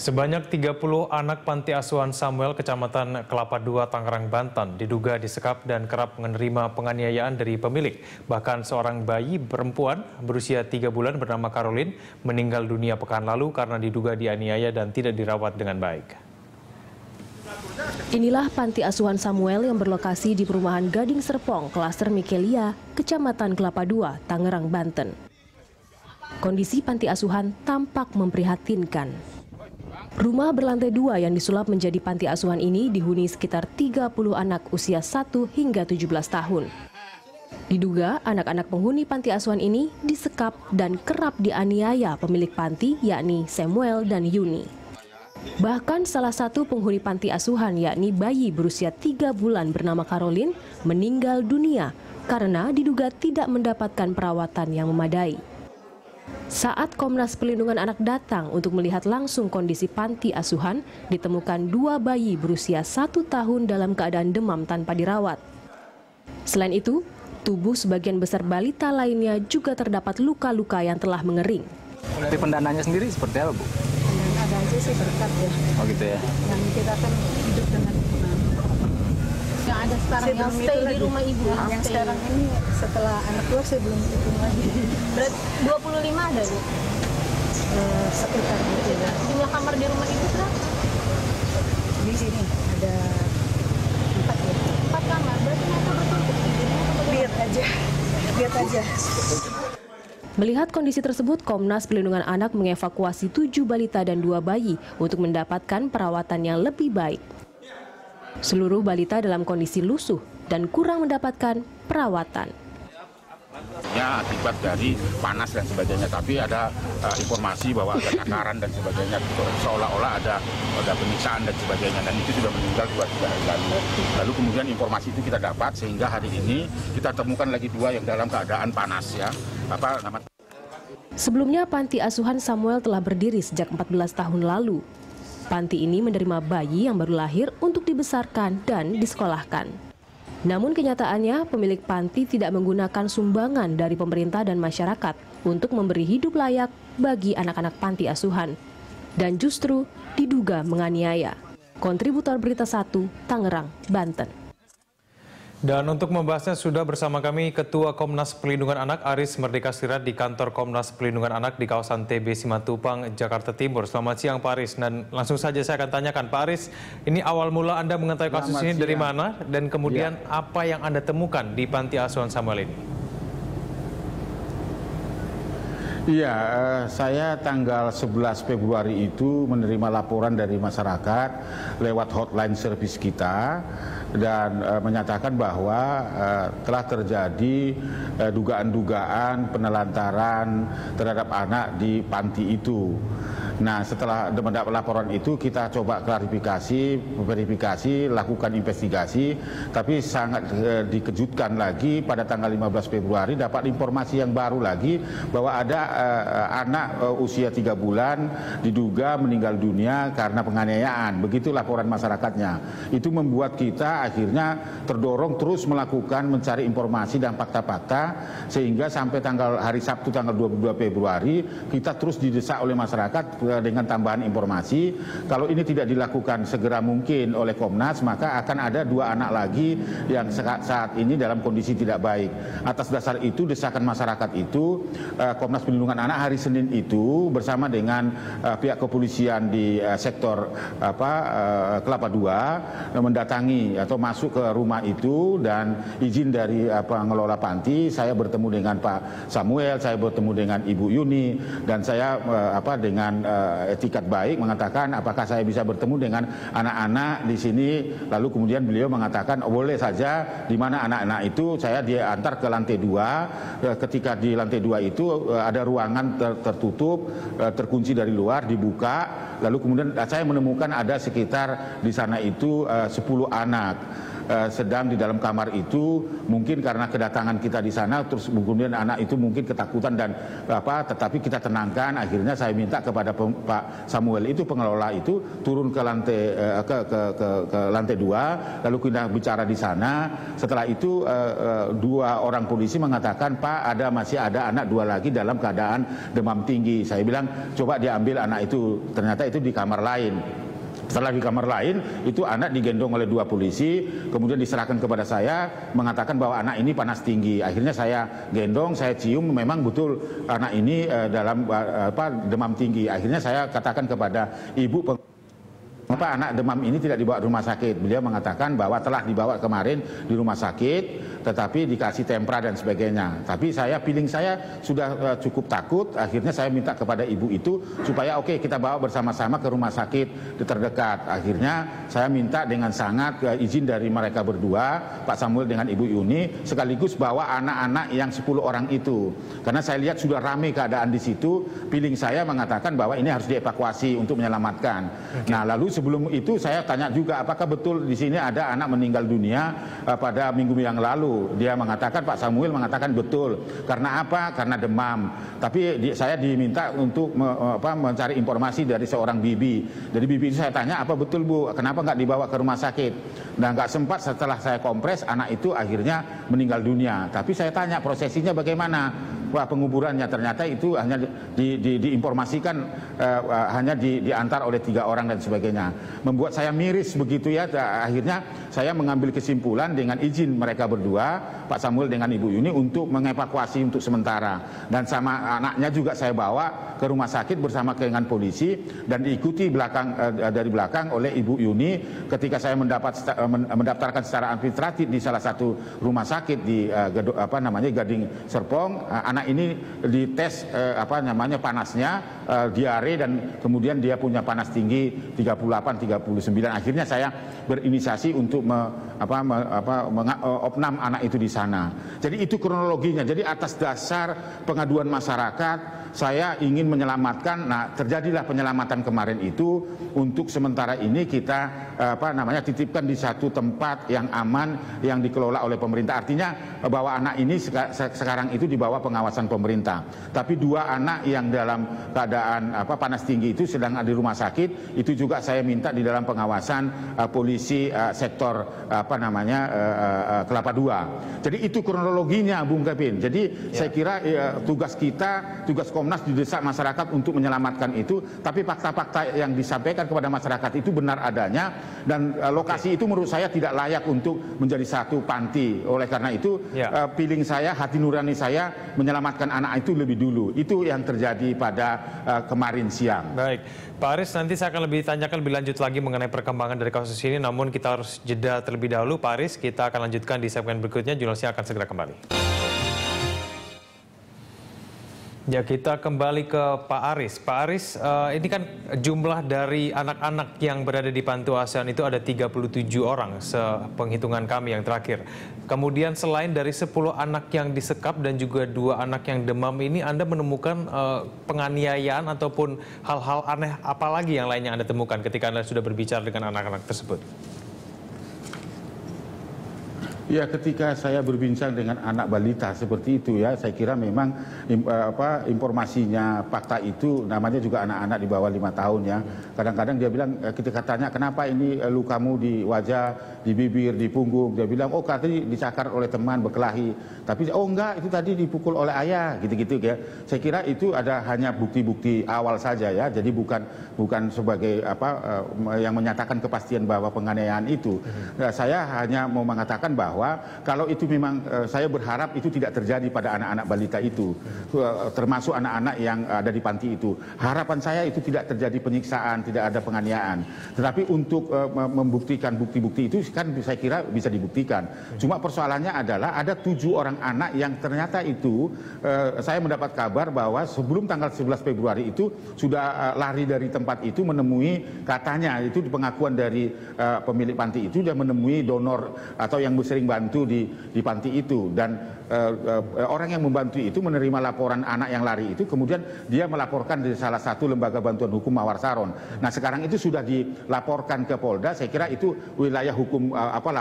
Sebanyak 30 anak panti asuhan Samuel, Kecamatan Kelapa II, Tangerang, Banten, diduga disekap dan kerap menerima penganiayaan dari pemilik. Bahkan seorang bayi perempuan berusia 3 bulan bernama Caroline meninggal dunia pekan lalu karena diduga dianiaya dan tidak dirawat dengan baik. Inilah panti asuhan Samuel yang berlokasi di perumahan Gading Serpong, Klaster Mikelia, Kecamatan Kelapa II, Tangerang, Banten. Kondisi panti asuhan tampak memprihatinkan. Rumah berlantai 2 yang disulap menjadi panti asuhan ini dihuni sekitar 30 anak usia 1 hingga 17 tahun. Diduga anak-anak penghuni panti asuhan ini disekap dan kerap dianiaya pemilik panti, yakni Samuel dan Yuni. Bahkan salah satu penghuni panti asuhan, yakni bayi berusia 3 bulan bernama Caroline, meninggal dunia karena diduga tidak mendapatkan perawatan yang memadai. Saat Komnas Perlindungan Anak datang untuk melihat langsung kondisi panti asuhan, ditemukan 2 bayi berusia 1 tahun dalam keadaan demam tanpa dirawat. Selain itu, tubuh sebagian besar balita lainnya juga terdapat luka-luka yang telah mengering. Dari pendananya sendiri seperti apa, Bu? Ada aja sih berkat ya. Oh gitu ya? Yang kita kan hidup dengan yang ada sekarang yang stay di rumah ibu. Yang sekarang ini setelah anak keluar saya belum hitung lagi. Berarti 25 ada, Bu? Sekitar gitu ya. Jumlah kamar di rumah ibu berapa? Di sini ada 4 ya. 4 kamar, berarti mereka bertumpuk. Lihat aja. Melihat kondisi tersebut, Komnas Perlindungan Anak mengevakuasi 7 balita dan 2 bayi untuk mendapatkan perawatan yang lebih baik. Seluruh balita dalam kondisi lusuh dan kurang mendapatkan perawatan. Ya, akibat dari panas dan sebagainya, tapi ada informasi bahwa ada takaran dan sebagainya, seolah-olah ada penyiksaan dan sebagainya, dan itu sudah meninggal 2-3 hari lalu. Lalu kemudian informasi itu kita dapat sehingga hari ini kita temukan lagi 2 yang dalam keadaan panas ya. Sebelumnya panti asuhan Samuel telah berdiri sejak 14 tahun lalu. Panti ini menerima bayi yang baru lahir untuk dibesarkan dan disekolahkan. Namun kenyataannya pemilik panti tidak menggunakan sumbangan dari pemerintah dan masyarakat untuk memberi hidup layak bagi anak-anak panti asuhan. Dan justru diduga menganiaya. Kontributor Berita 1, Tangerang, Banten. Dan untuk membahasnya sudah bersama kami Ketua Komnas Perlindungan Anak Aris Merdeka Sirait di kantor Komnas Perlindungan Anak di kawasan TB Simatupang, Jakarta Timur. Selamat siang Pak Aris, dan langsung saja saya akan tanyakan Pak Aris, ini awal mula Anda mengetahui kasus ini dari mana dan kemudian apa yang Anda temukan di panti asuhan Samuel ini? Iya, saya tanggal 11 Februari itu menerima laporan dari masyarakat lewat hotline service kita dan menyatakan bahwa telah terjadi dugaan-dugaan penelantaran terhadap anak di panti itu. Nah, setelah mendapat laporan itu kita coba klarifikasi, verifikasi, lakukan investigasi, tapi sangat dikejutkan lagi pada tanggal 15 Februari dapat informasi yang baru lagi bahwa ada anak usia 3 bulan diduga meninggal dunia karena penganiayaan. Begitu laporan masyarakatnya. Itu membuat kita akhirnya terdorong terus melakukan mencari informasi dan fakta-fakta sehingga sampai hari Sabtu tanggal 22 Februari kita terus didesak oleh masyarakat dengan tambahan informasi. Kalau ini tidak dilakukan segera mungkin oleh Komnas, maka akan ada 2 anak lagi yang saat ini dalam kondisi tidak baik. Atas dasar itu desakan masyarakat itu Komnas Perlindungan Anak hari Senin itu bersama dengan pihak kepolisian di sektor Kelapa II mendatangi atau masuk ke rumah itu dan izin dari pengelola panti. Saya bertemu dengan Pak Samuel, saya bertemu dengan Ibu Yuni, dan saya dengan etikat baik mengatakan apakah saya bisa bertemu dengan anak-anak di sini. Lalu kemudian beliau mengatakan boleh saja, di mana anak-anak itu saya diantar ke lantai 2. Ketika di lantai 2 itu ada ruangan tertutup, terkunci dari luar, dibuka. Lalu kemudian saya menemukan ada sekitar di sana itu 10 anak. sedang di dalam kamar itu, mungkin karena kedatangan kita di sana, terus kemudian anak itu mungkin ketakutan dan tetapi kita tenangkan. Akhirnya saya minta kepada Pak Samuel itu, pengelola itu, turun ke lantai ke lantai 2, lalu kita bicara di sana. Setelah itu 2 orang polisi mengatakan, Pak, masih ada anak 2 lagi dalam keadaan demam tinggi. Saya bilang coba diambil anak itu, ternyata itu di kamar lain. Setelah di kamar lain, itu anak digendong oleh 2 polisi, kemudian diserahkan kepada saya, mengatakan bahwa anak ini panas tinggi. Akhirnya saya gendong, saya cium, memang betul anak ini dalam demam tinggi. Akhirnya saya katakan kepada ibu, kenapa anak demam ini tidak dibawa ke rumah sakit? Beliau mengatakan bahwa telah dibawa kemarin di rumah sakit, tetapi dikasih tempra dan sebagainya. Tapi feeling saya sudah cukup takut. Akhirnya saya minta kepada ibu itu supaya oke, kita bawa bersama-sama ke rumah sakit terdekat. Akhirnya saya minta dengan sangat izin dari mereka berdua, Pak Samuel dengan Ibu Yuni, sekaligus bawa anak-anak yang 10 orang itu. Karena saya lihat sudah ramai keadaan di situ. Feeling saya mengatakan bahwa ini harus dievakuasi untuk menyelamatkan. Nah, lalu sebelum itu saya tanya juga, apakah betul di sini ada anak meninggal dunia pada minggu yang lalu? Dia mengatakan, Pak Samuel mengatakan betul. Karena apa? Karena demam. Tapi saya diminta untuk mencari informasi dari seorang bibi. Dari bibi itu saya tanya, apa betul Bu? Kenapa nggak dibawa ke rumah sakit? Nah, nggak sempat. Setelah saya kompres, anak itu akhirnya meninggal dunia. Tapi saya tanya prosesinya bagaimana? Wah, penguburannya ternyata itu hanya diinformasikan, hanya diantar oleh 3 orang dan sebagainya. Membuat saya miris begitu ya. Akhirnya saya mengambil kesimpulan dengan izin mereka berdua, Pak Samuel dengan Ibu Yuni, untuk mengevakuasi untuk sementara. Dan sama anaknya juga saya bawa ke rumah sakit bersama dengan polisi dan diikuti dari belakang oleh Ibu Yuni ketika saya mendaftarkan secara administratif di salah satu rumah sakit di Gading Serpong. Anak ini dites panasnya, diare, dan kemudian dia punya panas tinggi 38-39. Akhirnya saya berinisiasi untuk opnam anak itu di sana. Jadi itu kronologinya. Jadi atas dasar pengaduan masyarakat, saya ingin menyelamatkan. Nah, terjadilah penyelamatan kemarin itu. Untuk sementara ini kita titipkan di satu tempat yang aman yang dikelola oleh pemerintah. Artinya bahwa anak ini sekarang itu di bawah pengawasan pemerintah. Tapi 2 anak yang dalam keadaan panas tinggi itu sedang di rumah sakit, itu juga saya minta di dalam pengawasan polisi sektor Kelapa II. Jadi itu kronologinya, Bung Kevin. Jadi saya kira tugas kita, tugas Komnas, didesak masyarakat untuk menyelamatkan itu. Tapi fakta-fakta yang disampaikan kepada masyarakat itu benar adanya, dan lokasi itu menurut saya tidak layak untuk menjadi satu panti. Oleh karena itu feeling saya, hati nurani saya menyelamatkan anak itu lebih dulu. Itu yang terjadi pada kemarin siang. Baik, Pak Aris, nanti saya akan tanyakan lebih lanjut lagi mengenai perkembangan dari kasus ini. Namun kita harus jeda terlebih dahulu, Pak Aris. Kita akan lanjutkan di segmen berikutnya. Jurnalisnya akan segera kembali. Ya, kita kembali ke Pak Aris. Pak Aris, ini kan jumlah dari anak-anak yang berada di panti asuhan itu ada 37 orang sepenghitungan kami yang terakhir. Kemudian selain dari 10 anak yang disekap dan juga 2 anak yang demam ini, Anda menemukan penganiayaan ataupun hal-hal aneh apa lagi yang lainnya Anda temukan ketika Anda sudah berbicara dengan anak-anak tersebut? Ya, ketika saya berbincang dengan anak balita seperti itu ya, saya kira memang informasinya, fakta itu, namanya juga anak-anak di bawah 5 tahun ya. Kadang-kadang dia bilang, kita tanya kenapa ini lukamu di wajah, di bibir, di punggung. Dia bilang, oh tadi dicakar oleh teman berkelahi. Tapi oh enggak, itu tadi dipukul oleh ayah, gitu-gitu ya. Saya kira itu ada hanya bukti-bukti awal saja ya. Jadi bukan sebagai yang menyatakan kepastian bahwa penganiayaan itu. Nah, saya hanya mau mengatakan bahwa kalau itu memang saya berharap itu tidak terjadi pada anak-anak balita itu, termasuk anak-anak yang ada di panti itu. Harapan saya itu tidak terjadi penyiksaan, tidak ada penganiayaan. Tetapi untuk membuktikan bukti-bukti itu kan saya kira bisa dibuktikan. Cuma persoalannya adalah ada 7 orang anak yang ternyata itu saya mendapat kabar bahwa sebelum tanggal 11 Februari itu sudah lari dari tempat itu, menemui, katanya itu pengakuan dari pemilik panti itu, sudah menemui donor atau yang sering bantu di panti itu, dan orang yang membantu itu menerima laporan anak yang lari itu, kemudian dia melaporkan di salah satu lembaga bantuan hukum Mawar Saron. Nah sekarang itu sudah dilaporkan ke Polda. Saya kira itu wilayah hukum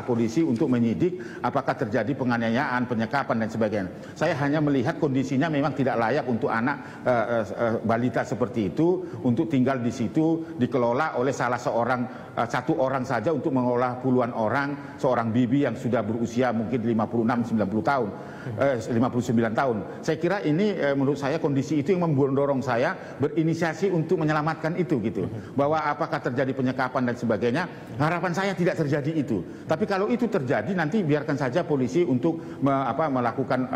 polisi untuk menyidik apakah terjadi penganiayaan, penyekapan dan sebagainya. Saya hanya melihat kondisinya memang tidak layak untuk anak balita seperti itu untuk tinggal di situ, dikelola oleh satu orang saja untuk mengelola puluhan orang, seorang bibi yang sudah berusia mungkin 59 tahun. 59 tahun. Saya kira ini menurut saya kondisi itu yang mendorong saya berinisiasi untuk menyelamatkan itu gitu. Bahwa apakah terjadi penyekapan dan sebagainya, harapan saya tidak terjadi itu. Tapi kalau itu terjadi nanti biarkan saja polisi untuk melakukan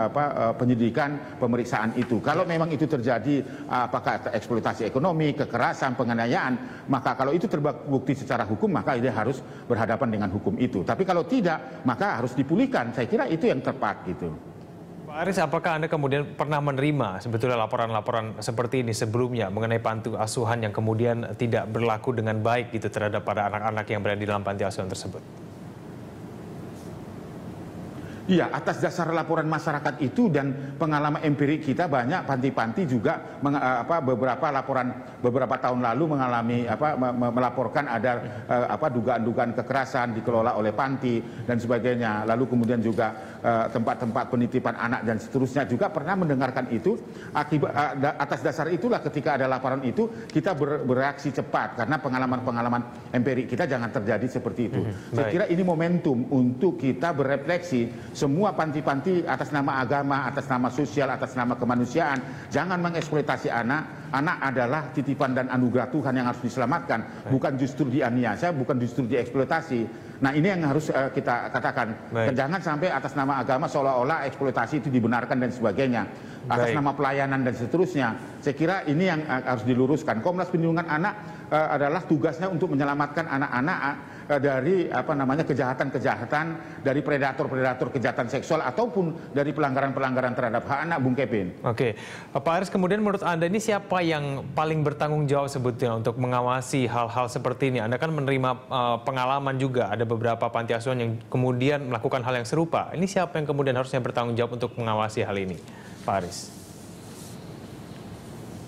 penyidikan, pemeriksaan itu. Kalau memang itu terjadi apakah eksploitasi ekonomi, kekerasan, penganiayaan, maka kalau itu terbukti secara hukum maka dia harus berhadapan dengan hukum itu. Tapi kalau tidak maka harus dipulihkan. Saya kira itu yang tepat gitu. Pak Aris, apakah Anda kemudian pernah menerima sebetulnya laporan-laporan seperti ini sebelumnya mengenai panti asuhan yang kemudian tidak berlaku dengan baik gitu terhadap para anak-anak yang berada di dalam panti asuhan tersebut? Iya, atas dasar laporan masyarakat itu dan pengalaman empirik kita, banyak panti-panti juga beberapa tahun lalu melaporkan ada dugaan-dugaan kekerasan dikelola oleh panti dan sebagainya. Lalu kemudian juga tempat-tempat penitipan anak dan seterusnya juga pernah mendengarkan itu. Atas dasar itulah ketika ada laporan itu kita bereaksi cepat karena pengalaman-pengalaman empirik kita jangan terjadi seperti itu. Saya kira ini momentum untuk kita berefleksi. Semua panti-panti atas nama agama, atas nama sosial, atas nama kemanusiaan, jangan mengeksploitasi anak. Anak adalah titipan dan anugerah Tuhan yang harus diselamatkan, bukan justru dianiaya, bukan justru dieksploitasi. Nah ini yang harus kita katakan. Jangan sampai atas nama agama seolah-olah eksploitasi itu dibenarkan dan sebagainya. Atas nama pelayanan dan seterusnya. Saya kira ini yang harus diluruskan. Komnas Perlindungan Anak adalah tugasnya untuk menyelamatkan anak-anak dari kejahatan-kejahatan, dari predator-predator kejahatan seksual ataupun dari pelanggaran-pelanggaran terhadap hak anak, Bung Kevin. Oke, Pak Aris, kemudian menurut Anda ini siapa yang paling bertanggung jawab sebetulnya untuk mengawasi hal-hal seperti ini? Anda kan menerima pengalaman juga, ada beberapa panti asuhan yang kemudian melakukan hal yang serupa. Ini siapa yang kemudian harusnya bertanggung jawab untuk mengawasi hal ini, Pak Aris?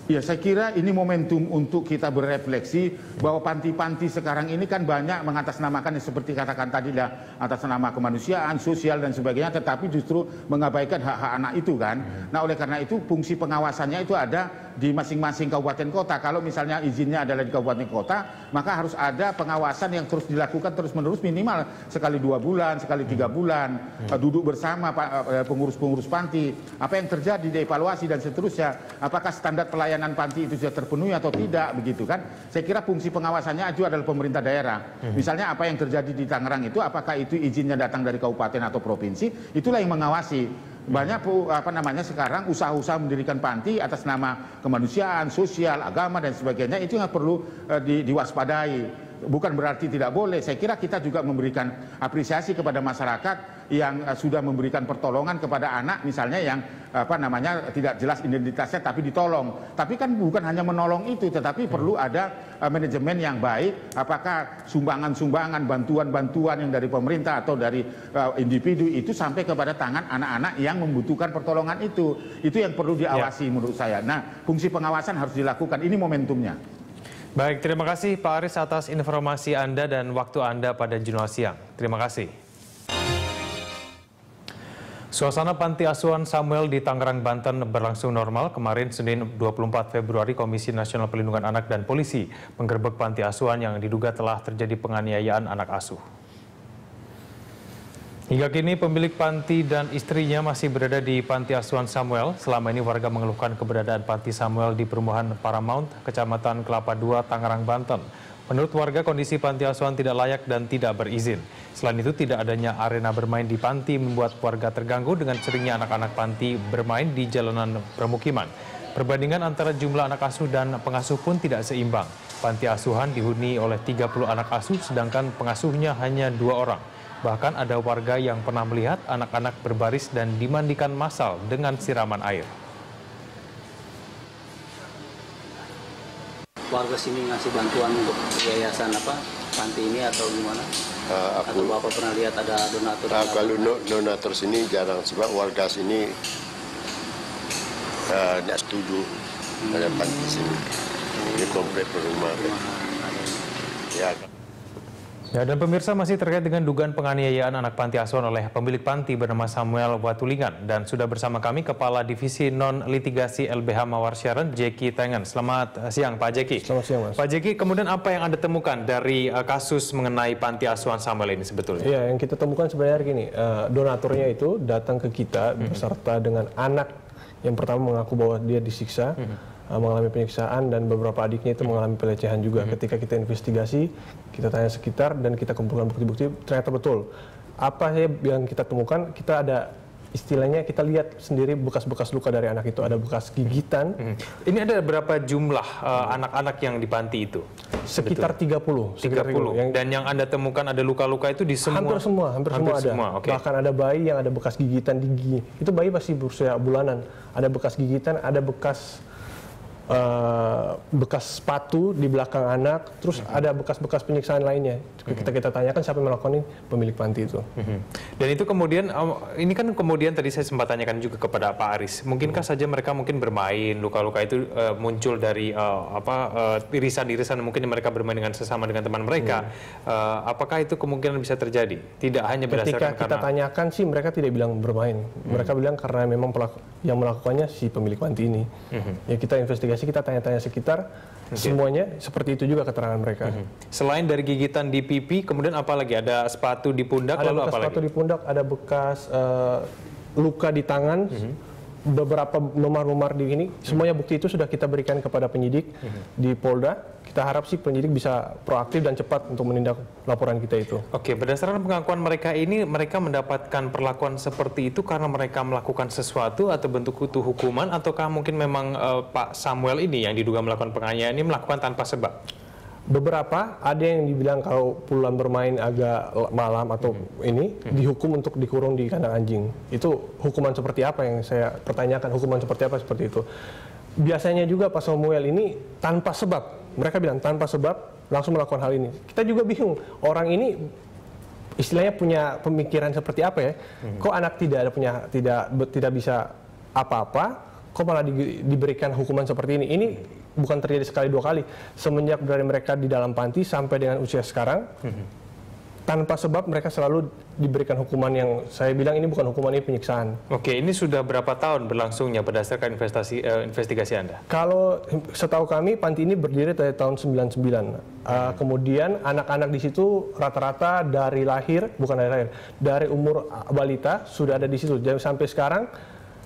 Ya, saya kira ini momentum untuk kita berefleksi bahwa panti-panti sekarang ini kan banyak mengatasnamakan seperti katakan tadi lah, atas nama kemanusiaan, sosial dan sebagainya, tetapi justru mengabaikan hak-hak anak itu kan. Nah, oleh karena itu fungsi pengawasannya itu ada di masing-masing kabupaten kota. Kalau misalnya izinnya adalah di kabupaten kota, maka harus ada pengawasan yang terus dilakukan terus-menerus, minimal sekali 2 bulan, sekali 3 bulan, duduk bersama pengurus-pengurus panti, apa yang terjadi, dievaluasi dan seterusnya, apakah standar pelayanan panti itu sudah terpenuhi atau tidak, begitu kan. Saya kira fungsi pengawasannya itu adalah pemerintah daerah. Misalnya apa yang terjadi di Tangerang itu, apakah itu izinnya datang dari kabupaten atau provinsi, itulah yang mengawasi. Banyak sekarang usaha-usaha mendirikan panti atas nama kemanusiaan, sosial, agama dan sebagainya, itu yang perlu diwaspadai. Bukan berarti tidak boleh. Saya kira kita juga memberikan apresiasi kepada masyarakat yang sudah memberikan pertolongan kepada anak misalnya yang tidak jelas identitasnya tapi ditolong. Tapi kan bukan hanya menolong itu, tetapi perlu ada manajemen yang baik. Apakah sumbangan-sumbangan, bantuan-bantuan yang dari pemerintah atau dari individu itu sampai kepada tangan anak-anak yang membutuhkan pertolongan itu. Itu yang perlu diawasi menurut saya. Nah, fungsi pengawasan harus dilakukan. Ini momentumnya. Baik, terima kasih Pak Aris atas informasi Anda dan waktu Anda pada Jurnal Siang. Terima kasih. Suasana panti asuhan Samuel di Tangerang, Banten berlangsung normal. Kemarin Senin 24 Februari, Komisi Nasional Perlindungan Anak dan Polisi menggerebek panti asuhan yang diduga telah terjadi penganiayaan anak asuh. Hingga kini pemilik panti dan istrinya masih berada di panti asuhan Samuel. Selama ini warga mengeluhkan keberadaan panti Samuel di perumahan Paramount, Kecamatan Kelapa II, Tangerang, Banten. Menurut warga, kondisi panti asuhan tidak layak dan tidak berizin. Selain itu, tidak adanya arena bermain di panti membuat warga terganggu dengan seringnya anak-anak panti bermain di jalanan permukiman. Perbandingan antara jumlah anak asuh dan pengasuh pun tidak seimbang. Panti asuhan dihuni oleh 30 anak asuh, sedangkan pengasuhnya hanya 2 orang. Bahkan ada warga yang pernah melihat anak-anak berbaris dan dimandikan massal dengan siraman air. Warga sini ngasih bantuan untuk yayasan panti ini atau gimana? Atau Bapak pernah lihat ada donatur? Kalau donatur sini jarang, sebab warga sini tidak setuju ada panti sini. Ini komplek perumahan. Ya. Ya, dan pemirsa, masih terkait dengan dugaan penganiayaan anak panti asuhan oleh pemilik panti bernama Samuel Watulingan, dan sudah bersama kami Kepala Divisi Non-Litigasi LBH Mawar Sharon, Jeki Tengen. Selamat siang, Pak Jeki. Selamat siang, Mas. Pak Jeki, kemudian apa yang Anda temukan dari kasus mengenai panti asuhan Samuel ini sebetulnya? Iya, yang kita temukan sebenarnya gini, donaturnya itu datang ke kita beserta dengan anak yang pertama mengaku bahwa dia disiksa, mengalami penyiksaan, dan beberapa adiknya itu mengalami pelecehan juga. Ketika kita investigasi, kita tanya sekitar dan kita kumpulkan bukti-bukti, ternyata betul. Apa yang kita temukan, kita ada istilahnya, kita lihat sendiri bekas-bekas luka dari anak itu, ada bekas gigitan. Ini ada berapa jumlah anak-anak yang di panti itu? Sekitar 30. 30. Dan yang Anda temukan ada luka-luka itu di semua? Hampir semua ada. Okay. Bahkan ada bayi yang ada bekas gigitan di gigi. Itu bayi masih berusia bulanan. Ada bekas gigitan, ada bekas sepatu di belakang anak, terus ada bekas-bekas penyiksaan lainnya. Kita tanyakan siapa yang melakukan ini, pemilik panti itu. Dan itu kemudian, ini kan kemudian tadi saya sempat tanyakan juga kepada Pak Aris, mungkinkah saja mereka mungkin bermain, luka-luka itu muncul dari irisan-irisan mungkin mereka bermain dengan sesama dengan teman mereka. Apakah itu kemungkinan bisa terjadi? Tidak hanya berdasarkan Ketika kita tanyakan sih, mereka tidak bilang bermain. Mereka bilang karena memang yang melakukannya si pemilik panti ini. Ya, kita investigasi, kita tanya-tanya sekitar, semuanya seperti itu juga keterangan mereka. Selain dari gigitan di pipi, kemudian apa lagi? Ada sepatu di pundak, ada lalu bekas apa lagi? Sepatu di pundak, ada bekas luka di tangan, beberapa memar-memar di ini. Semuanya bukti itu sudah kita berikan kepada penyidik di Polda. Kita harap sih penyidik bisa proaktif dan cepat untuk menindak laporan kita itu. Oke, berdasarkan pengakuan mereka ini, mereka mendapatkan perlakuan seperti itu karena mereka melakukan sesuatu atau bentuk hukuman, ataukah mungkin memang Pak Samuel ini yang diduga melakukan penganiayaan ini melakukan tanpa sebab? Beberapa, ada yang dibilang kalau pulang bermain agak malam atau ini, dihukum untuk dikurung di kandang anjing. Itu hukuman seperti apa yang saya pertanyakan, hukuman seperti apa seperti itu. Biasanya juga Pak Samuel ini tanpa sebab. Mereka bilang tanpa sebab langsung melakukan hal ini. Kita juga bingung, orang ini istilahnya punya pemikiran seperti apa ya? Kok anak tidak bisa apa-apa, kok malah diberikan hukuman seperti ini? Ini bukan terjadi sekali dua kali. Semenjak dari mereka di dalam panti sampai dengan usia sekarang, tanpa sebab mereka selalu diberikan hukuman yang saya bilang ini bukan hukuman, ini penyiksaan. Oke, ini sudah berapa tahun berlangsungnya berdasarkan investigasi Anda? Kalau setahu kami, panti ini berdiri dari tahun 99. Kemudian anak-anak di situ rata-rata dari lahir, bukan dari lahir, dari umur balita sudah ada di situ. Jadi sampai sekarang,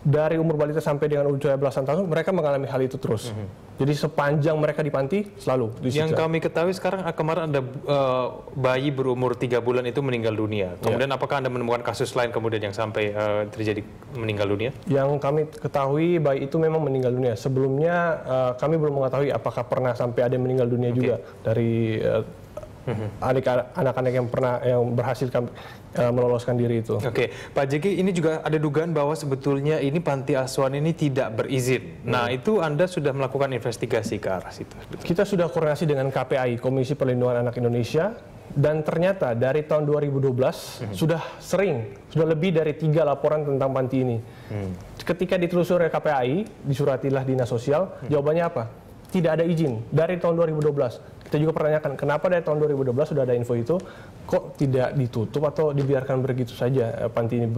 dari umur balita sampai dengan usia belasan tahun, mereka mengalami hal itu terus. Jadi sepanjang mereka di panti, selalu disiksa. Yang kami ketahui sekarang, kemarin ada bayi berumur 3 bulan itu meninggal dunia. Kemudian apakah Anda menemukan kasus lain kemudian yang sampai terjadi meninggal dunia? Yang kami ketahui, bayi itu memang meninggal dunia. Sebelumnya kami belum mengetahui apakah pernah sampai ada yang meninggal dunia juga dari anak-anak yang berhasil meloloskan diri itu. Oke, Pak Jeki, ini juga ada dugaan bahwa sebetulnya ini panti asuhan ini tidak berizin. Nah, itu Anda sudah melakukan investigasi ke arah situ? Kita sudah koordinasi dengan KPAI, Komisi Perlindungan Anak Indonesia, dan ternyata dari tahun 2012 sudah lebih dari 3 laporan tentang panti ini. Ketika ditelusuri KPAI, disuratilah Dinas Sosial, jawabannya apa? Tidak ada izin dari tahun 2012. Kita juga pertanyakan, kenapa dari tahun 2012 sudah ada info itu, kok tidak ditutup atau dibiarkan begitu saja panti ini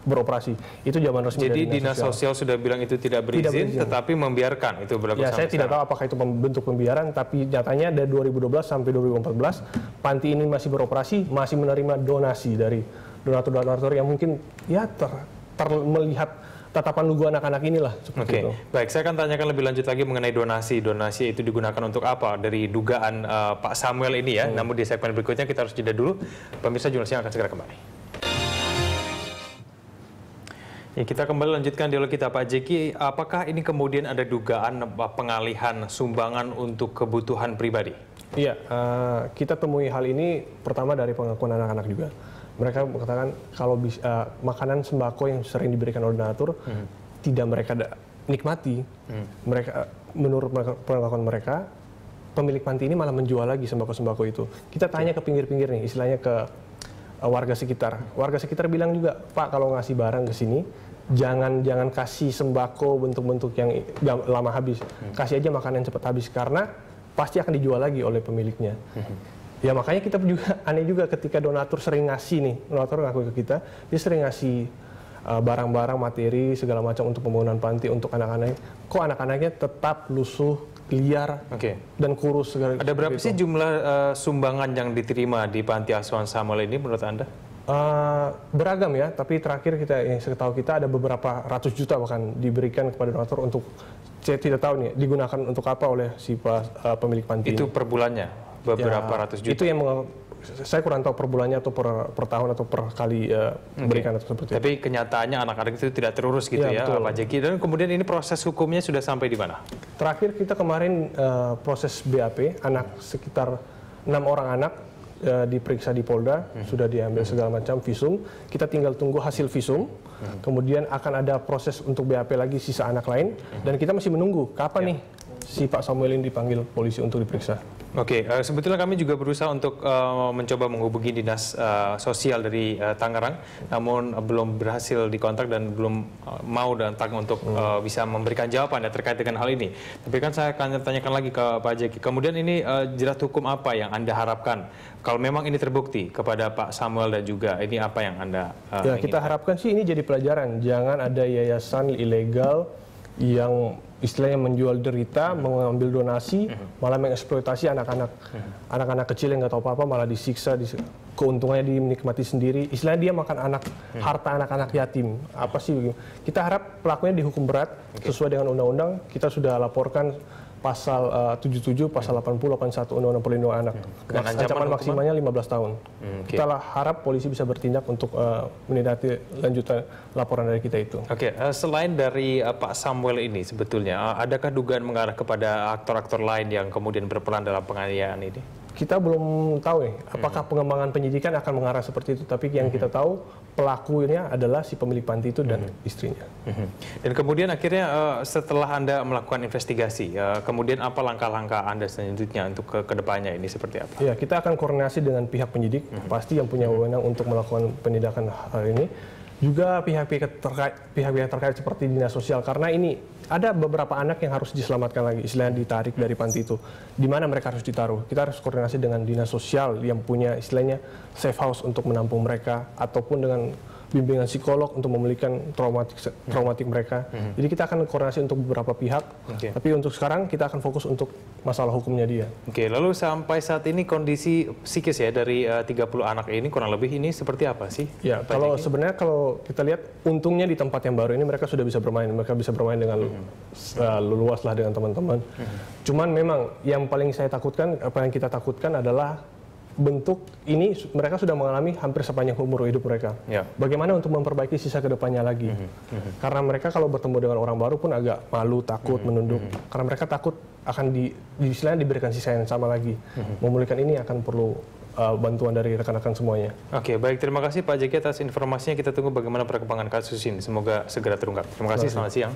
beroperasi? Itu jawaban resmi dari Dinas Sosial sudah bilang itu tidak berizin, tetapi membiarkan itu berlaku ya, saya tidak tahu apakah itu bentuk pembiaran, tapi nyatanya dari 2012 sampai 2014, panti ini masih beroperasi, masih menerima donasi dari donatur-donatur yang mungkin ya melihat tatapan lugu anak-anak inilah. Oke, baik. Saya akan tanyakan lebih lanjut lagi mengenai donasi. Donasi itu digunakan untuk apa dari dugaan Pak Samuel ini ya. Namun di segmen berikutnya kita harus jeda dulu. Pemirsa, Jurnal Siang akan segera kembali. Ya, kita kembali lanjutkan dialog kita, Pak Jeki. Apakah ini kemudian ada dugaan pengalihan sumbangan untuk kebutuhan pribadi? Iya, kita temui hal ini pertama dari pengakuan anak-anak juga. Mereka mengatakan kalau makanan sembako yang sering diberikan oleh donatur tidak mereka nikmati. Mereka, menurut pengakuan mereka, pemilik panti ini malah menjual lagi sembako-sembako itu. Kita tanya ke pinggir-pinggir nih, istilahnya ke warga sekitar. Warga sekitar bilang juga, Pak, kalau ngasih barang ke sini, jangan kasih sembako bentuk-bentuk yang lama habis. Kasih aja makanan cepat habis, karena pasti akan dijual lagi oleh pemiliknya. Ya makanya kita juga aneh juga ketika donatur sering ngasih nih, donatur ngaku ke kita, dia sering ngasih barang-barang, materi, segala macam untuk pembangunan panti, untuk anak-anaknya. Kok anak-anaknya tetap lusuh, liar, dan kurus segala. Ada berapa sih jumlah sumbangan yang diterima di Panti Asuhan Samuel ini menurut Anda? Beragam ya, tapi terakhir yang saya tahu kita ada beberapa ratus juta bahkan diberikan kepada donatur untuk, saya tidak tahu nih, digunakan untuk apa oleh si pemilik panti. Itu per bulannya? Beberapa ratus juta? Itu yang saya kurang tahu per bulannya atau per tahun atau per kali berikan atau seperti itu. Tapi kenyataannya anak-anak itu tidak terurus gitu ya Pak Jeki. Dan kemudian ini proses hukumnya sudah sampai di mana? Terakhir kita kemarin proses BAP, anak sekitar 6 orang anak diperiksa di Polda, sudah diambil segala macam visum. Kita tinggal tunggu hasil visum. Kemudian akan ada proses untuk BAP lagi sisa anak lain. Dan kita masih menunggu kapan nih si Pak Samuel ini dipanggil polisi untuk diperiksa. Oke, sebetulnya kami juga berusaha untuk mencoba menghubungi dinas sosial dari Tangerang, namun belum berhasil dikontak dan belum mau datang untuk bisa memberikan jawaban ya terkait dengan hal ini. Tapi kan saya akan tanyakan lagi ke Pak Jeki. Kemudian ini jerat hukum apa yang Anda harapkan kalau memang ini terbukti kepada Pak Samuel dan juga ini apa yang Anda ya, kita harapkan sih ini jadi pelajaran. Jangan ada yayasan ilegal yang istilahnya menjual derita, mengambil donasi, malah mengeksploitasi anak-anak kecil yang nggak tahu apa-apa, malah disiksa, keuntungannya dinikmati sendiri. Istilahnya dia makan harta anak-anak yatim. Apa sih? Kita harap pelakunya dihukum berat sesuai dengan undang-undang. Kita sudah laporkan pasal 77, pasal 80, 81 Undang-Undang Perlindungan Anak. Ancaman maksimalnya 15 tahun. Kita harap polisi bisa bertindak untuk menindaklanjuti laporan dari kita itu. Selain dari Pak Samuel ini sebetulnya, adakah dugaan mengarah kepada aktor-aktor lain yang kemudian berperan dalam penganiayaan ini? Kita belum tahu nih, apakah pengembangan penyidikan akan mengarah seperti itu. Tapi yang kita tahu pelakunya adalah si pemilik panti itu dan istrinya. Dan kemudian akhirnya setelah Anda melakukan investigasi, kemudian apa langkah-langkah Anda selanjutnya untuk ke depannya ini seperti apa? Ya, kita akan koordinasi dengan pihak penyidik, pasti yang punya wewenang untuk melakukan penindakan hal ini. Juga pihak-pihak terkait seperti dinas sosial, karena ini ada beberapa anak yang harus diselamatkan lagi, istilahnya ditarik dari panti itu. Di mana mereka harus ditaruh? Kita harus koordinasi dengan dinas sosial yang punya istilahnya safe house untuk menampung mereka, ataupun dengan bimbingan psikolog untuk memulihkan traumatik mereka. Jadi kita akan koordinasi untuk beberapa pihak, tapi untuk sekarang kita akan fokus untuk masalah hukumnya dia. Lalu sampai saat ini kondisi psikis ya dari 30 anak ini kurang lebih ini seperti apa sih? Ya, sebenarnya kalau kita lihat untungnya di tempat yang baru ini mereka sudah bisa bermain, dengan luas lah dengan teman-teman. Cuman memang yang paling saya takutkan, apa yang kita takutkan adalah bentuk ini mereka sudah mengalami hampir sepanjang umur hidup mereka. Bagaimana untuk memperbaiki sisa kedepannya lagi? Karena mereka kalau bertemu dengan orang baru pun agak malu, takut, menunduk. Karena mereka takut akan istilahnya diberikan sisa yang sama lagi. Memulihkan ini akan perlu bantuan dari rekan-rekan semuanya. Baik, terima kasih Pak Jeki atas informasinya. Kita tunggu bagaimana perkembangan kasus ini. Semoga segera terungkap. Terima kasih, selamat siang.